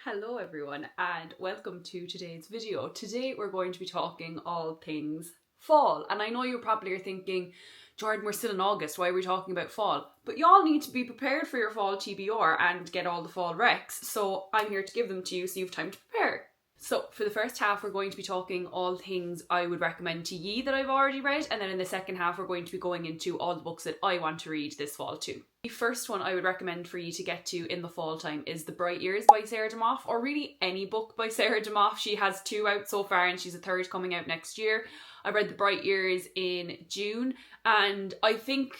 Hello everyone and welcome to today's video. Today we're going to be talking all things fall, and I know you probably are thinking, Jordan, we're still in August, why are we talking about fall? But y'all need to be prepared for your fall TBR and get all the fall recs, so I'm here to give them to you so you have time to prepare. So for the first half we're going to be talking all things I would recommend to ye that I've already read, and then in the second half we're going to be going into all the books that I want to read this fall too. The first one I would recommend for you to get to in the fall time is The Bright Years by Sarah DeMoff, or really any book by Sarah DeMoff. She has 2 out so far and she's a 3rd coming out next year. I read The Bright Years in June and I think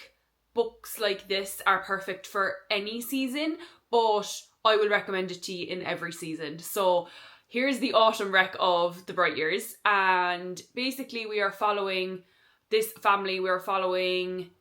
books like this are perfect for any season, but I would recommend it to you in every season. So here's the autumn rec of The Bright Years, and basically we are following this family. We're following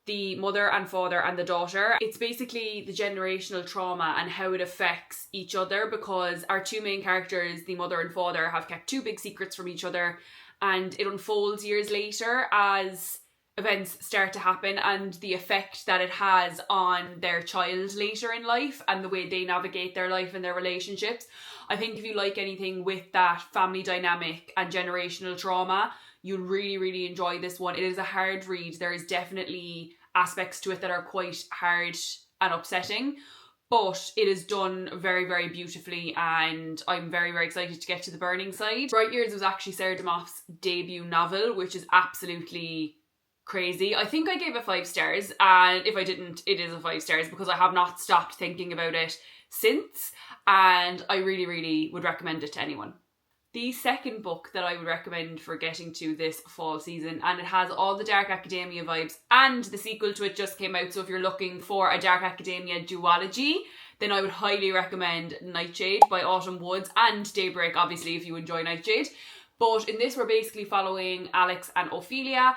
the mother and father and the daughter. It's basically the generational trauma and how it affects each other, because our 2 main characters, the mother and father, have kept 2 big secrets from each other, and it unfolds years later as events start to happen and the effect that it has on their child later in life and the way they navigate their life and their relationships. I think if you like anything with that family dynamic and generational trauma, you'll really enjoy this one. It is a hard read. There is definitely aspects to it that are quite hard and upsetting, but it is done very beautifully, and I'm very excited to get to the burning side. Bright Years was actually Sarah DeMoff's debut novel, which is absolutely crazy. I think I gave it 5 stars, and if I didn't, it is a 5 stars because I have not stopped thinking about it since, and I really would recommend it to anyone. The second book that I would recommend for getting to this fall season, and it has all the Dark Academia vibes, and the sequel to it just came out, so if you're looking for a Dark Academia duology, then I would highly recommend Nightshade by Autumn Woods, and Daybreak obviously if you enjoy Nightshade. But in this we're basically following Alex and Ophelia.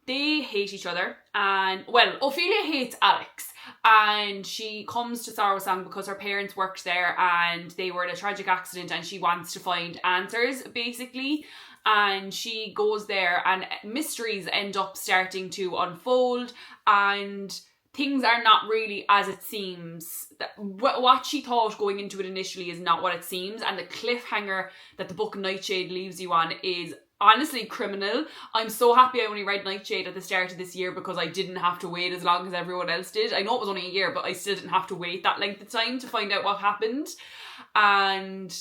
They hate each other, and well, Ophelia hates Alex, and she comes to Sarwasang because her parents worked there and they were in a tragic accident, and she wants to find answers basically, and she goes there and mysteries end up starting to unfold and things are not really as it seems. What she thought going into it initially is not what it seems, and the cliffhanger that the book Nightshade leaves you on is honestly criminal. I'm so happy I only read Nightshade at the start of this year because I didn't have to wait as long as everyone else did. I know it was only a year, but I still didn't have to wait that length of time to find out what happened. And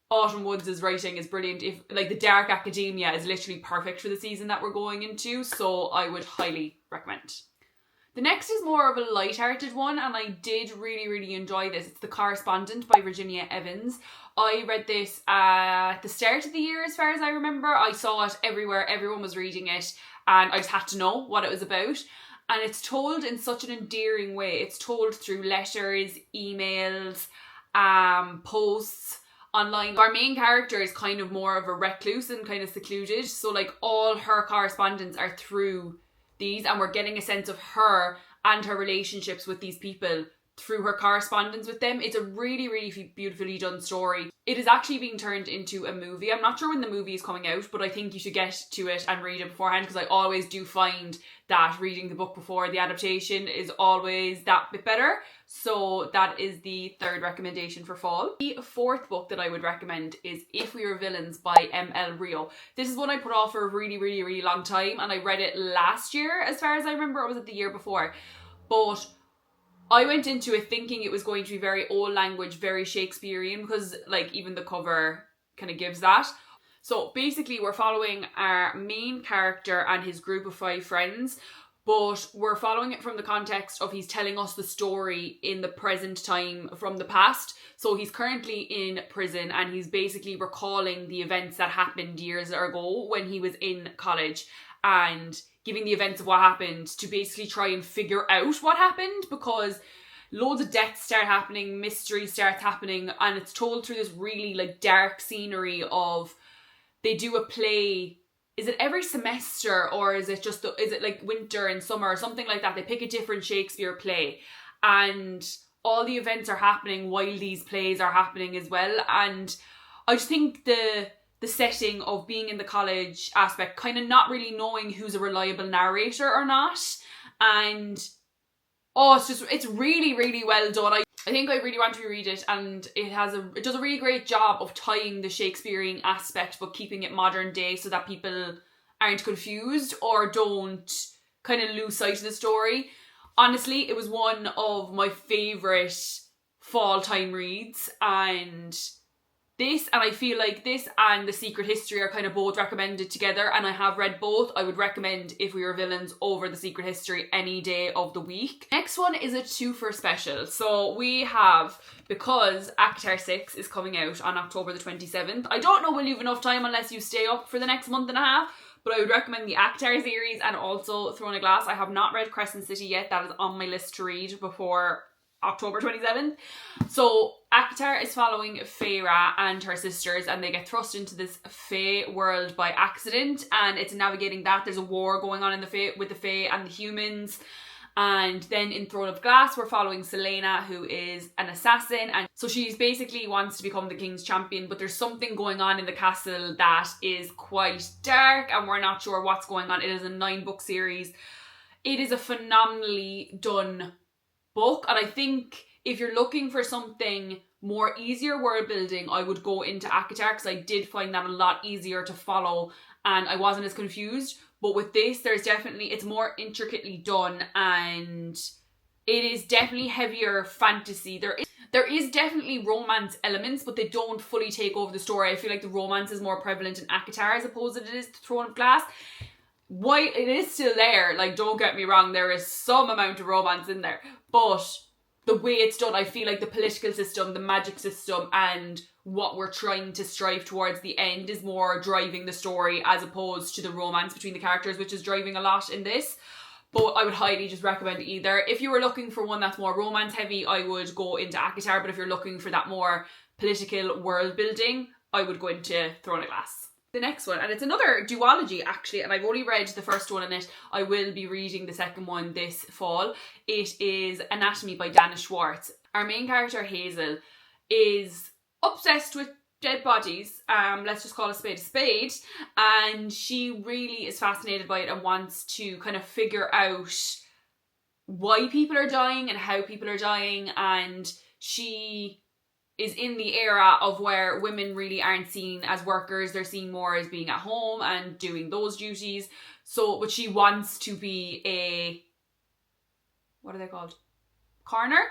Autumn Woods' writing is brilliant. If like the Dark Academia is literally perfect for the season that we're going into, so I would highly recommend. The next is more of a light-hearted one, and I did really enjoy this. It's The Correspondent by Virginia Evans. I read this at the start of the year as far as I remember. I saw it everywhere, everyone was reading it, and I just had to know what it was about. And it's told in such an endearing way. It's told through letters, emails, posts online. Our main character is kind of more of a recluse and kind of secluded, so like all her correspondence are through these, and we're getting a sense of her and her relationships with these people through her correspondence with them. It's a really beautifully done story. It is actually being turned into a movie. I'm not sure when the movie is coming out, but I think you should get to it and read it beforehand, because I always do find that reading the book before the adaptation is always that bit better. So that is the 3rd recommendation for fall. The 4th book that I would recommend is If We Were Villains by M.L. Rio. This is one I put off for a really long time, and I read it last year as far as I remember, or was it the year before? But I went into it thinking it was going to be very old language, very Shakespearean, because like even the cover kind of gives that. So basically we're following our main character and his group of 5 friends, but we're following it from the context of he's telling us the story in the present time from the past. So he's currently in prison and he's basically recalling the events that happened years ago when he was in college, and giving the events of what happened to basically try and figure out what happened, because loads of deaths start happening, mystery starts happening, and it's told through this really like dark scenery of, they do a play, is it every semester or is it just, is it like winter and summer or something like that? They pick a different Shakespeare play and all the events are happening while these plays are happening as well. And I just think the setting of being in the college aspect, kind of not really knowing who's a reliable narrator or not, and Oh, it's really, really well done. I think I really want to reread it, and it does a really great job of tying the Shakespearean aspect but keeping it modern day so that people aren't confused or don't kind of lose sight of the story. Honestly, it was one of my favourite fall time reads, and I feel like this and The Secret History are kind of both recommended together, and I have read both. I would recommend If We Were Villains over The Secret History any day of the week. Next one is a twofer special. So we have, because ACOTAR 6 is coming out on October the 27th. I don't know will you have enough time unless you stay up for the next month and a half, but I would recommend the ACOTAR series and also Throne of Glass. I have not read Crescent City yet. That is on my list to read before October 27th. So ACOTAR is following Feyre and her sisters, and they get thrust into this Fey world by accident, and it's navigating that. There's a war going on in the Fey with the Fey and the humans. And then in Throne of Glass, we're following Selena, who is an assassin, and so she's basically wants to become the king's champion, but there's something going on in the castle that is quite dark, and we're not sure what's going on. It is a 9-book series. It is a phenomenally done book, and I think if you're looking for something more easier world building, I would go into ACOTAR, because I did find that a lot easier to follow and I wasn't as confused. But with this, it's more intricately done, and it is definitely heavier fantasy. There is definitely romance elements, but they don't fully take over the story. I feel like the romance is more prevalent in ACOTAR as opposed to it is Throne of Glass. Why it is still there, like, don't get me wrong, there is some amount of romance in there, but the way it's done, I feel like the political system, the magic system, and what we're trying to strive towards the end is more driving the story as opposed to the romance between the characters, which is driving a lot in this. But I would highly just recommend either. If you were looking for one that's more romance heavy, I would go into ACOTAR, but if you're looking for that more political world building, I would go into Throne of Glass. The next one, and it's another duology actually, and I've only read the first one in it. I will be reading the second one this fall. It is Anatomy by Dana Schwartz. Our main character, Hazel, is obsessed with dead bodies, let's just call a spade, and she really is fascinated by it and wants to kind of figure out why people are dying and how people are dying, and she is in the era of where women really aren't seen as workers. They're seen more as being at home and doing those duties. So, but she wants to be a, what are they called? Coroner?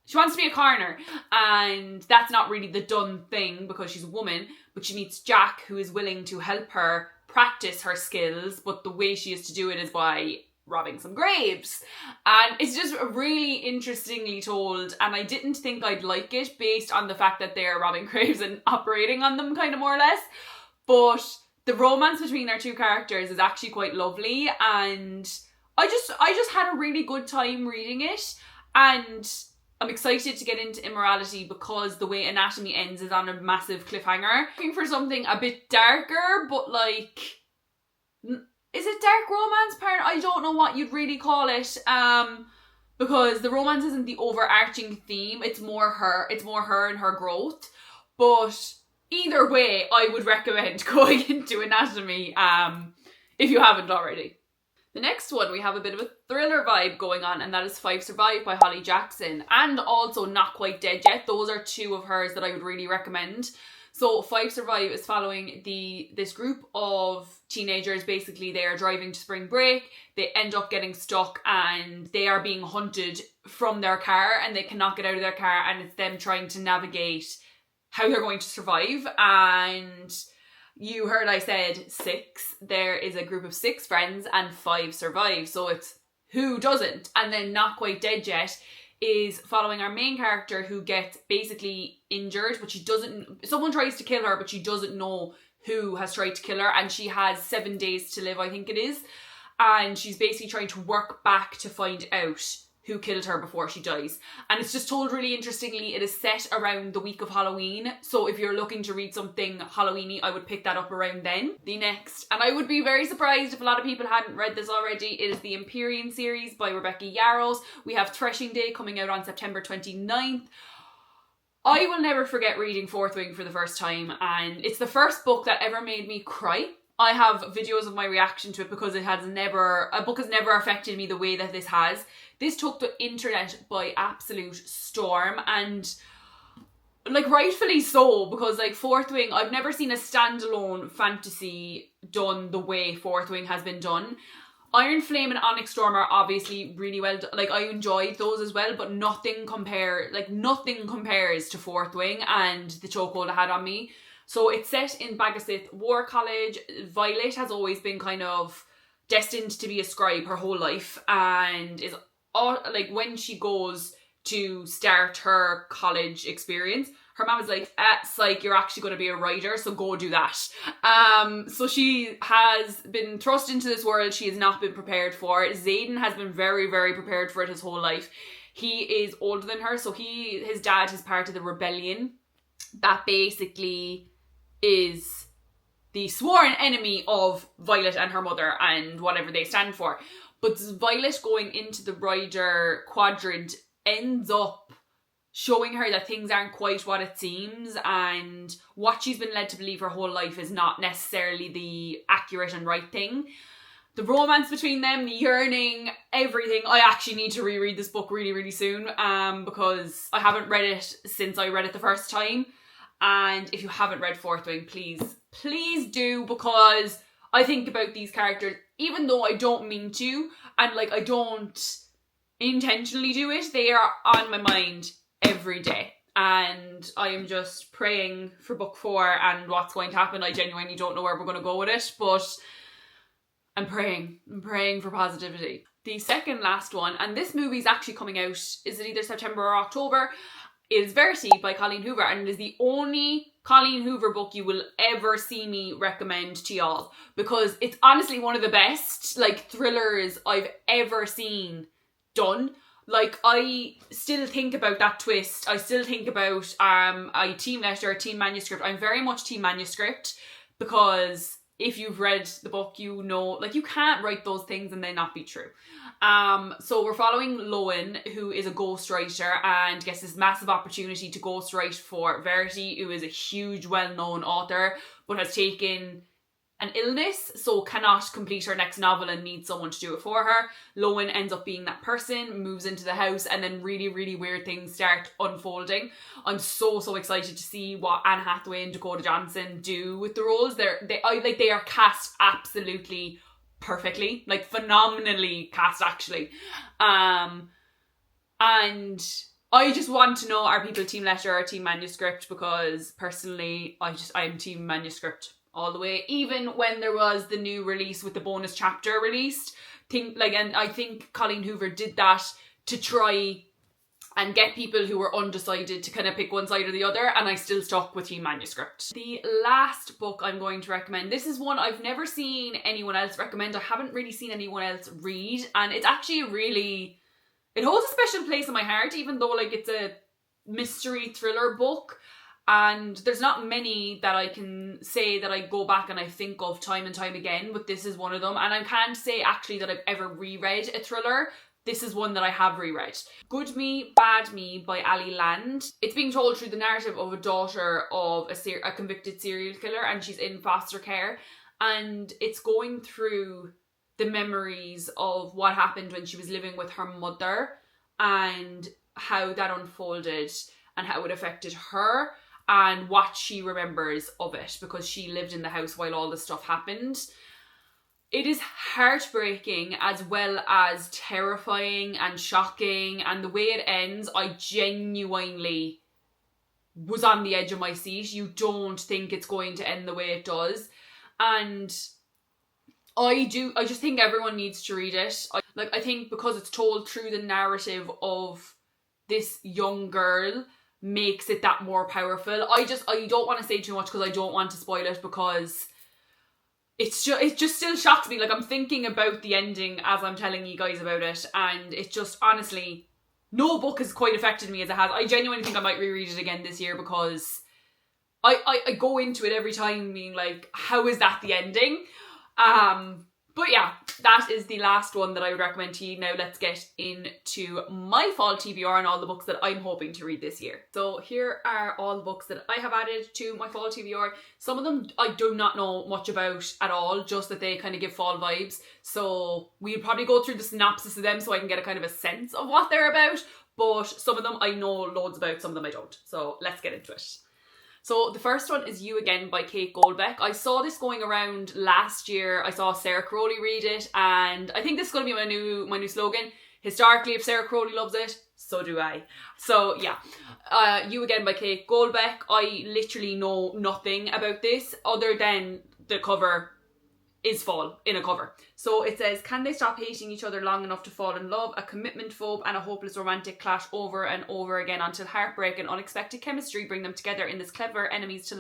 She wants to be a coroner, and that's not really the done thing because she's a woman, but she meets Jack, who is willing to help her practice her skills, but the way she is to do it is by robbing some graves. And it's just really interestingly told, and I didn't think I'd like it based on the fact that they're robbing graves and operating on them kind of more or less, but the romance between our two characters is actually quite lovely, and I just had a really good time reading it, and I'm excited to get into Immorality because the way Anatomy ends is on a massive cliffhanger. Looking for something a bit darker, but like, is it dark romance part? I don't know what you'd really call it, because the romance isn't the overarching theme. It's more her and her growth. But either way, I would recommend going into Anatomy, if you haven't already. The next one, we have a bit of a thriller vibe going on, and that is 5 Survive by Holly Jackson, and also Not Quite Dead Yet. Those are two of hers that I would really recommend. So 5 Survive is following this group of teenagers. Basically, they are driving to spring break. They end up getting stuck and they are being hunted from their car and they cannot get out of their car, and it's them trying to navigate how they're going to survive. And you heard I said 6. There is a group of 6 friends and 5 survive. So it's who doesn't? And then Not Quite Dead Yet is following our main character who gets basically injured, but someone tries to kill her, but she doesn't know who has tried to kill her, and she has 7 days to live, I think it is. And she's basically trying to work back to find out who killed her before she dies. And it's just told really interestingly. It is set around the week of Halloween, so if you're looking to read something Halloween-y, I would pick that up around then. The next, and I would be very surprised if a lot of people hadn't read this already, it is the Empyrean series by Rebecca Yarros. We have Threshing Day coming out on September 29th. I will never forget reading Fourth Wing for the first time, and it's the first book that ever made me cry. I have videos of my reaction to it because a book has never affected me the way that this has. This took the internet by absolute storm, and like rightfully so, because like Fourth Wing, I've never seen a standalone fantasy done the way Fourth Wing has been done. Iron Flame and Onyx Storm are obviously really well done. Like, I enjoyed those as well, but nothing compares to Fourth Wing and the chokehold it had on me. So it's set in Bagasith War College. Violet has always been kind of destined to be a scribe her whole life, and is like, when she goes to start her college experience, her mom is like, psych, you're actually going to be a writer, so go do that. So she has been thrust into this world she has not been prepared for. Xaden has been very, very prepared for it his whole life. He is older than her, so his dad is part of the rebellion that basically is the sworn enemy of Violet and her mother and whatever they stand for. But Violet going into the Rider quadrant ends up showing her that things aren't quite what it seems, and what she's been led to believe her whole life is not necessarily the accurate and right thing. The romance between them, the yearning, everything. I actually need to reread this book really, really soon, because I haven't read it since I read it the first time. And if you haven't read Fourth Wing, please do, because I think about these characters, even though I don't mean to, and like I don't intentionally do it, they are on my mind every day, and I am just praying for book 4 and what's going to happen. I genuinely don't know where we're going to go with it, but I'm praying for positivity. The second last one, and this movie is actually coming out, is it either September or October, is Verity by Colleen Hoover, and it is the only Colleen Hoover book you will ever see me recommend to y'all, because it's honestly one of the best like thrillers I've ever seen done. Like, I still think about that twist. I still think about a team letter, team manuscript. I'm very much team manuscript, because if you've read the book, you know, like, you can't write those things and they not be true. So we're following Lowen, who is a ghostwriter and gets this massive opportunity to ghostwrite for Verity, who is a huge, well-known author, but has taken an illness, so cannot complete her next novel and needs someone to do it for her. Lowen ends up being that person, moves into the house, and then really, really weird things start unfolding. I'm so excited to see what Anne Hathaway and Dakota Johnson do with the roles. They are cast absolutely perfectly, like phenomenally cast actually. And I just want to know, are people team letter or team manuscript? Because personally, I am team manuscript all the way. Even when there was the new release with the bonus chapter released, and I think Colleen Hoover did that to try and get people who were undecided to kind of pick one side or the other, and I still stuck with team manuscript. The last book I'm going to recommend, this is one I've never seen anyone else recommend. I haven't really seen anyone else read, and it's actually it holds a special place in my heart, even though like it's a mystery thriller book. And there's not many that I can say that I go back and I think of time and time again, but this is one of them. And I can't say actually that I've ever reread a thriller. This is one that I have reread. Good Me, Bad Me by Ali Land. It's being told through the narrative of a daughter of a convicted serial killer, and she's in foster care. And it's going through the memories of what happened when she was living with her mother and how that unfolded and how it affected her, and what she remembers of it, because she lived in the house while all this stuff happened. It is heartbreaking as well as terrifying and shocking, and the way it ends, I genuinely was on the edge of my seat. You don't think it's going to end the way it does, and I just think everyone needs to read it. I think because it's told through the narrative of this young girl makes it that more powerful. I don't want to say too much because I don't want to spoil it, because it just still shocks me. Like, I'm thinking about the ending as I'm telling you guys about it, and it just, honestly, no book has quite affected me as it has. I genuinely think I might reread it again this year, because I go into it every time being like, how is that the ending? But yeah, that is the last one that I would recommend to you. Now let's get into my fall TBR and all the books that I'm hoping to read this year. So here are all the books that I have added to my fall TBR. Some of them I do not know much about at all, just that they kind of give fall vibes. So we'll probably go through the synopsis of them so I can get a kind of a sense of what they're about. But some of them I know loads about, some of them I don't. So let's get into it. So the first one is You Again by Kate Goldbeck. I saw this going around last year. I saw Sarah Crowley read it, and I think this is going to be my new slogan. Historically, if Sarah Crowley loves it, so do I. So yeah, You Again by Kate Goldbeck. I literally know nothing about this other than the cover is fall in a cover. So it says, can they stop hating each other long enough to fall in love? A commitment phobe and a hopeless romantic clash over and over again until heartbreak and unexpected chemistry bring them together in this clever enemies to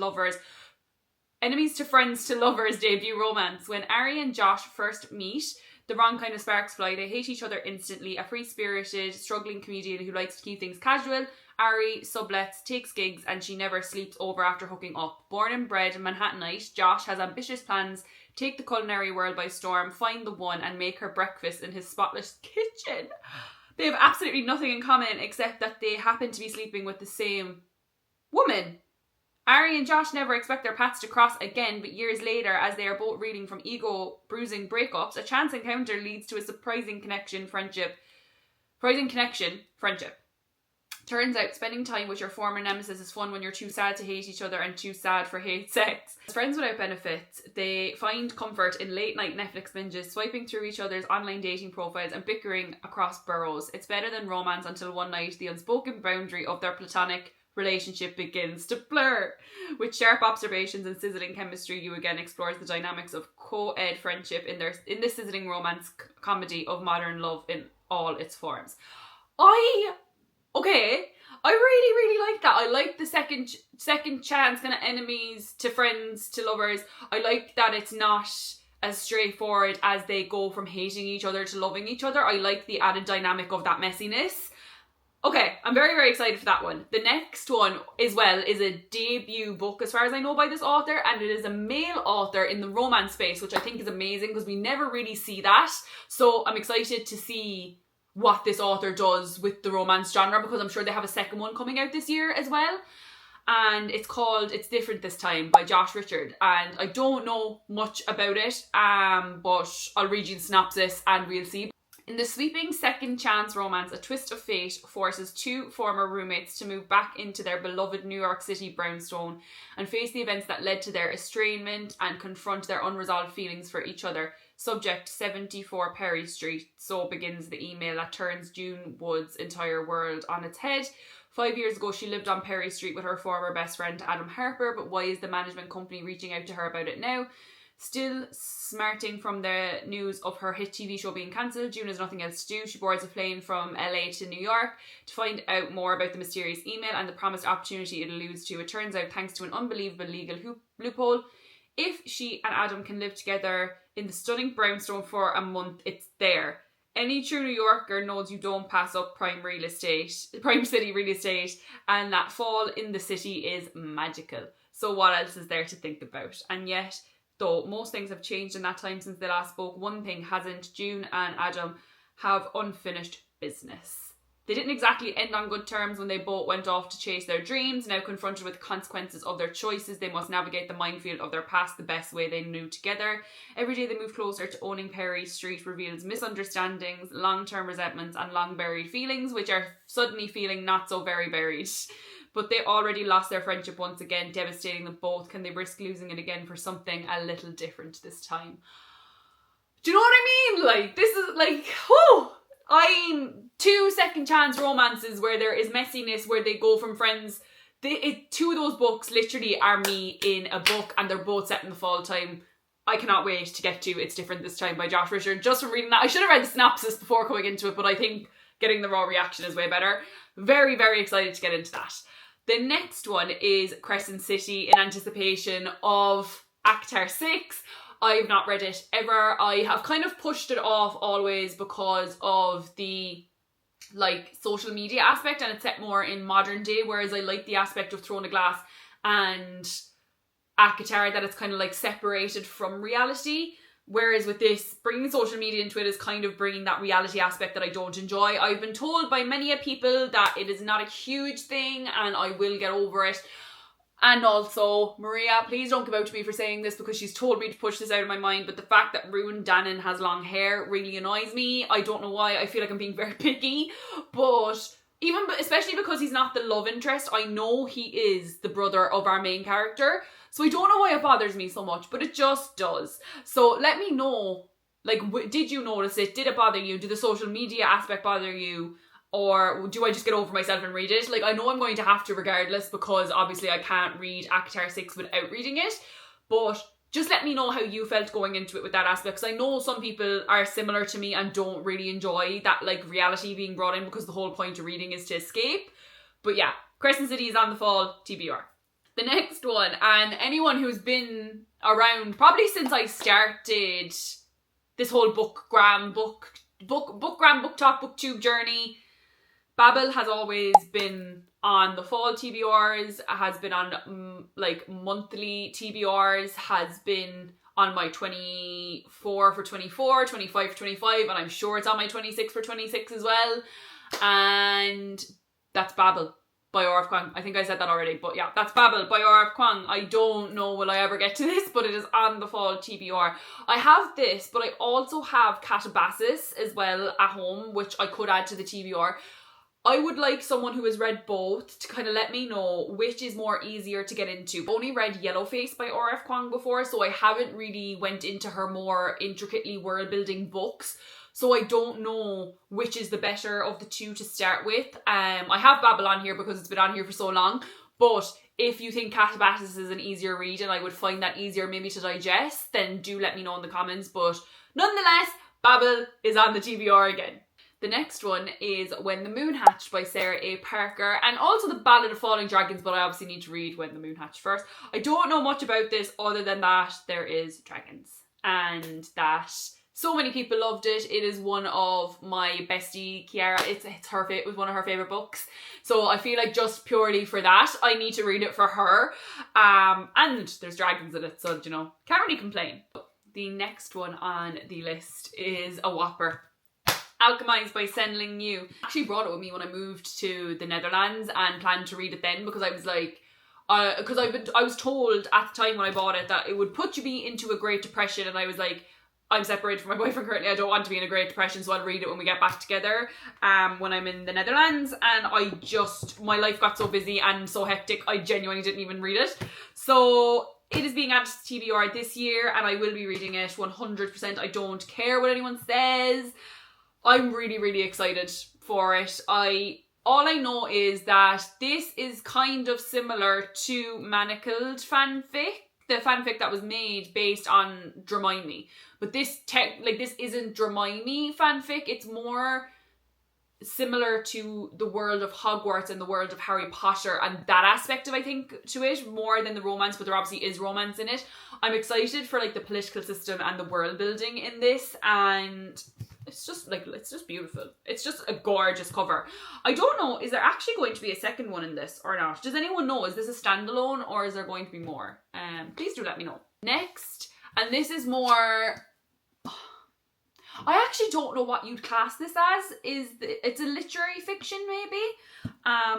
friends to lovers debut romance. When Ari and Josh first meet, the wrong kind of sparks fly. They hate each other instantly. A free-spirited, struggling comedian who likes to keep things casual, Ari sublets, takes gigs, and she never sleeps over after hooking up. Born and bred Manhattanite, Josh has ambitious plans, take the culinary world by storm, find the one, and make her breakfast in his spotless kitchen. They have absolutely nothing in common except that they happen to be sleeping with the same woman. Ari and Josh never expect their paths to cross again, but years later, as they are both reeling from ego-bruising breakups, a chance encounter leads to a surprising connection, friendship. Turns out spending time with your former nemesis is fun when you're too sad to hate each other and too sad for hate sex. As friends without benefits, they find comfort in late night Netflix binges, swiping through each other's online dating profiles and bickering across boroughs. It's better than romance until one night the unspoken boundary of their platonic relationship begins to blur. With sharp observations and sizzling chemistry, You Again explores the dynamics of co-ed friendship in this sizzling romance comedy of modern love in all its forms. I really like that. I like the second chance kind of enemies to friends to lovers. I like that it's not as straightforward as they go from hating each other to loving each other. I like the added dynamic of that messiness. Okay, I'm very excited for that one. The next one as well is a debut book as far as I know by this author, and it is a male author in the romance space, which I think is amazing because we never really see that. So I'm excited to see what this author does with the romance genre, because I'm sure they have a second one coming out this year as well. And it's called It's Different This Time by Josh Richard. And I don't know much about it, but I'll read you the synopsis and we'll see. In the sweeping second chance romance, a twist of fate forces two former roommates to move back into their beloved New York City brownstone and face the events that led to their estrangement and confront their unresolved feelings for each other. Subject 74 Perry Street. So begins the email that turns June Wood's entire world on its head. 5 years ago, she lived on Perry Street with her former best friend Adam Harper, but why is the management company reaching out to her about it now? Still smarting from the news of her hit TV show being cancelled, June has nothing else to do. She boards a plane from LA to New York to find out more about the mysterious email and the promised opportunity it alludes to. It turns out, thanks to an unbelievable legal loophole, if she and Adam can live together in the stunning brownstone for a month, it's there. Any true New Yorker knows you don't pass up prime city real estate, and that fall in the city is magical. So what else is there to think about? And yet, though most things have changed in that time since they last spoke, one thing hasn't. June and Adam have unfinished business. They didn't exactly end on good terms when they both went off to chase their dreams. Now confronted with the consequences of their choices, they must navigate the minefield of their past the best way they knew together. Every day they move closer to owning Perry Street reveals misunderstandings, long-term resentments and long-buried feelings, which are suddenly feeling not so very buried. But they already lost their friendship once again, devastating them both. Can they risk losing it again for something a little different this time? Do you know what I mean? Like, this is like, whew! Two second chance romances where there is messiness, where they go from friends. Two of those books literally are me in a book, and they're both set in the fall time. I cannot wait to get to It's Different This Time by Josh Richard. Just from reading that, I should have read the synopsis before going into it, but I think getting the raw reaction is way better. Very excited to get into that. The next one is Crescent City, in anticipation of ACOTAR 6. I've not read it ever. I have kind of pushed it off always because of the social media aspect, and it's set more in modern day, whereas I like the aspect of Throne of Glass and ACOTAR, that it's kind of like separated from reality. Whereas with this, bringing social media into it is kind of bringing that reality aspect that I don't enjoy. I've been told by many people that it is not a huge thing and I will get over it. And also, Maria, please don't give out to me for saying this because she's told me to push this out of my mind, but the fact that Ruin Dannon has long hair really annoys me. I don't know why. I feel like I'm being very picky, but especially because he's not the love interest, I know he is the brother of our main character. So I don't know why it bothers me so much, but it just does. So let me know, like, did you notice it? Did it bother you? Did the social media aspect bother you? Or do I just get over myself and read it? Like, I know I'm going to have to regardless because obviously I can't read ACOTAR 6 without reading it. But just let me know how you felt going into it with that aspect. Because I know some people are similar to me and don't really enjoy that, like, reality being brought in because the whole point of reading is to escape. But yeah, Crescent City is on the Fall TBR. The next one, and anyone who's been around probably since I started this whole bookgram, book talk, booktube journey, Babel has always been on the Fall TBRs, has been on like monthly TBRs, has been on my 24 for 24, 25 for 25, and I'm sure it's on my 26 for 26 as well. And that's Babel by R.F. Kuang. I think I said that already, but yeah, that's Babel by R.F. Kuang. I don't know will I ever get to this, but it is on the Fall TBR. I have this, but I also have Catabasis as well at home, which I could add to the TBR. I would like someone who has read both to kind of let me know which is more easier to get into. I've only read Yellowface by R.F. Kuang before, so I haven't really went into her more intricately world-building books. So I don't know which is the better of the two to start with. I have Babel on here because it's been on here for so long. But if you think Catabasis is an easier read and I would find that easier maybe to digest, then do let me know in the comments. But nonetheless, Babel is on the TBR again. The next one is When the Moon Hatched by Sarah A. Parker, and also The Ballad of Falling Dragons, but I obviously need to read When the Moon Hatched first. I don't know much about this other than that there is dragons and that so many people loved it. It is one of my bestie, Kiara. It was one of her favourite books. So I feel like just purely for that, I need to read it for her. And there's dragons in it, so, you know, can't really complain. The next one on the list is a whopper. Alchemized by Senling Yu. I actually brought it with me when I moved to the Netherlands and planned to read it then because I was like, because I was told at the time when I bought it that it would put me into a Great Depression, and I was like, I'm separated from my boyfriend currently, I don't want to be in a Great Depression, so I'll read it when we get back together when I'm in the Netherlands. And my life got so busy and so hectic, I genuinely didn't even read it. So it is being added to TBR this year and I will be reading it 100%. I don't care what anyone says. I'm really, really excited for it. All I know is that this is kind of similar to Manacled fanfic, the fanfic that was made based on Dramione. But this isn't Dramione fanfic. It's more similar to the world of Hogwarts and the world of Harry Potter and that aspect of, I think, to it more than the romance, but there obviously is romance in it. I'm excited for like the political system and the world building in this, and it's just beautiful. It's just a gorgeous cover. I don't know, is there actually going to be a second one in this or not? Does anyone know? Is this a standalone or is there going to be more? Please do let me know. Next, and this is more, I actually don't know what you'd class this as. It's a literary fiction maybe,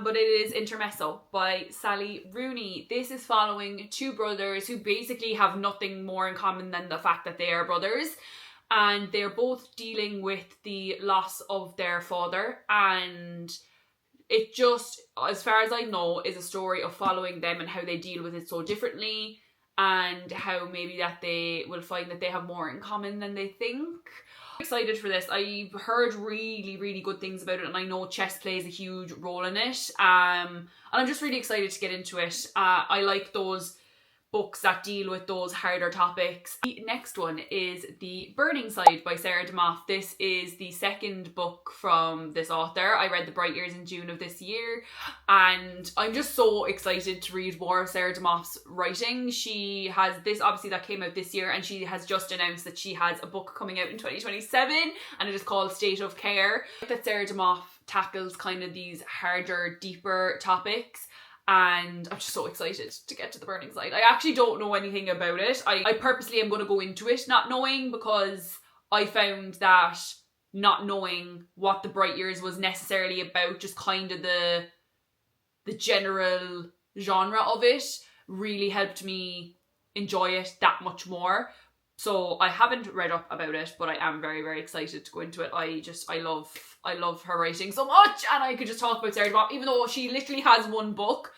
but it is Intermezzo by Sally Rooney. This is following two brothers who basically have nothing more in common than the fact that they are brothers. And they're both dealing with the loss of their father, and it just, as far as I know, is a story of following them and how they deal with it so differently, and how maybe that they will find that they have more in common than they think. I'm excited for this. I've heard really, really good things about it, and I know chess plays a huge role in it. And I'm just really excited to get into it. I like those books that deal with those harder topics. The next one is The Burning Side by Sarah DeMoff. This is the second book from this author. I read The Bright Years in June of this year, and I'm just so excited to read more of Sarah DeMoff's writing. She has this, obviously, that came out this year, and she has just announced that she has a book coming out in 2027, and it is called State of Care. That Sarah DeMoff tackles kind of these harder, deeper topics, and I'm just so excited to get to the burning side. I actually don't know anything about it. I purposely am going to go into it not knowing, because I found that not knowing what the Bright Years was necessarily about, just kind of the general genre of it, really helped me enjoy it that much more. So I haven't read up about it, but I am very, very excited to go into it. I love her writing so much, and I could just talk about Sarah Bob, even though she literally has one book.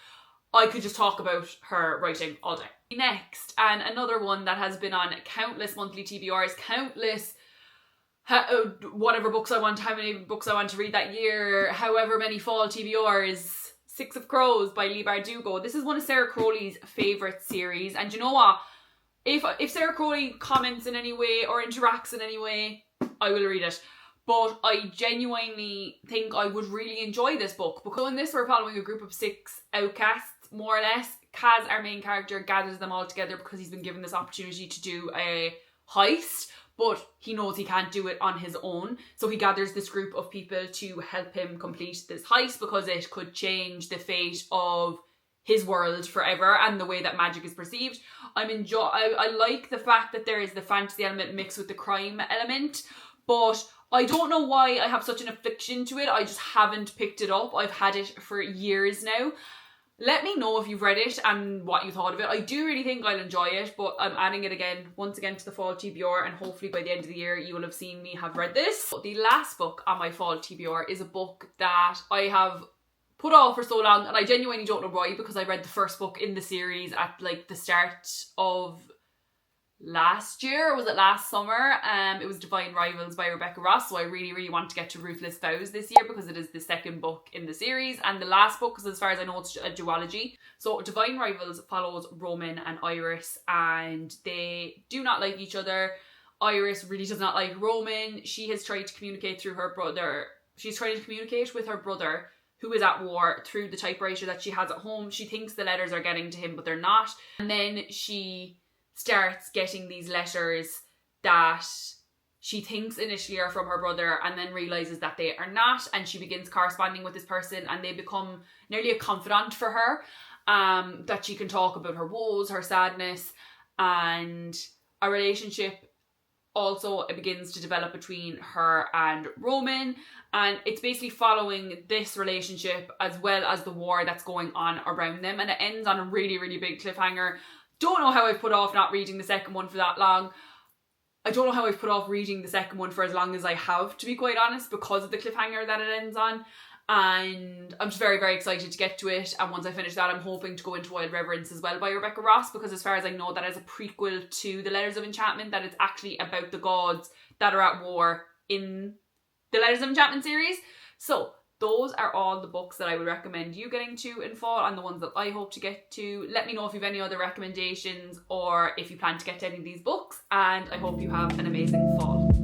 I could just talk about her writing all day. Next, and another one that has been on countless monthly TBRs, countless whatever books I want, how many books I want to read that year, however many fall TBRs, Six of Crows by Leigh Bardugo. This is one of Sarah Crowley's favourite series, and you know what? If Sarah Crowley comments in any way or interacts in any way, I will read it. But I genuinely think I would really enjoy this book, because in this we're following a group of 6 outcasts, more or less. Kaz, our main character, gathers them all together because he's been given this opportunity to do a heist, but he knows he can't do it on his own. So he gathers this group of people to help him complete this heist, because it could change the fate of his world forever and the way that magic is perceived. I like the fact that there is the fantasy element mixed with the crime element, but I don't know why I have such an affliction to it. I just haven't picked it up. I've had it for years now. Let me know if you've read it and what you thought of it. I do really think I'll enjoy it, but I'm adding it once again to the Fall TBR, and hopefully by the end of the year you will have seen me have read this. The last book on my Fall TBR is a book that I have put off for so long, and I genuinely don't know why, because I read the first book in the series at like the start of last year, or was it last summer? It was Divine Rivals by Rebecca Ross, so I really, really want to get to Ruthless Vows this year, because it is the second book in the series, and the last book, because as far as I know it's a duology. So Divine Rivals follows Roman and Iris, and they do not like each other. Iris really does not like Roman. She has tried to communicate through her brother. She's trying to communicate with her brother, who is at war, through the typewriter that she has at home. She thinks the letters are getting to him, but they're not. And then she starts getting these letters that she thinks initially are from her brother, and then realizes that they are not, and she begins corresponding with this person, and they become nearly a confidant for her, that she can talk about her woes, her sadness, and a relationship also begins to develop between her and Roman. And it's basically following this relationship as well as the war that's going on around them, and it ends on a really, really big cliffhanger. Don't know how I've put off not reading the second one for that long. I don't know how I've put off reading the second one for as long as I have, to be quite honest, because of the cliffhanger that it ends on. And I'm just very, very excited to get to it. And once I finish that, I'm hoping to go into Wild Reverence as well by Rebecca Ross, because as far as I know, that is a prequel to the Letters of Enchantment, that it's actually about the gods that are at war in the Letters of Enchantment series. So those are all the books that I would recommend you getting to in fall, and the ones that I hope to get to. Let me know if you have any other recommendations, or if you plan to get to any of these books, and I hope you have an amazing fall.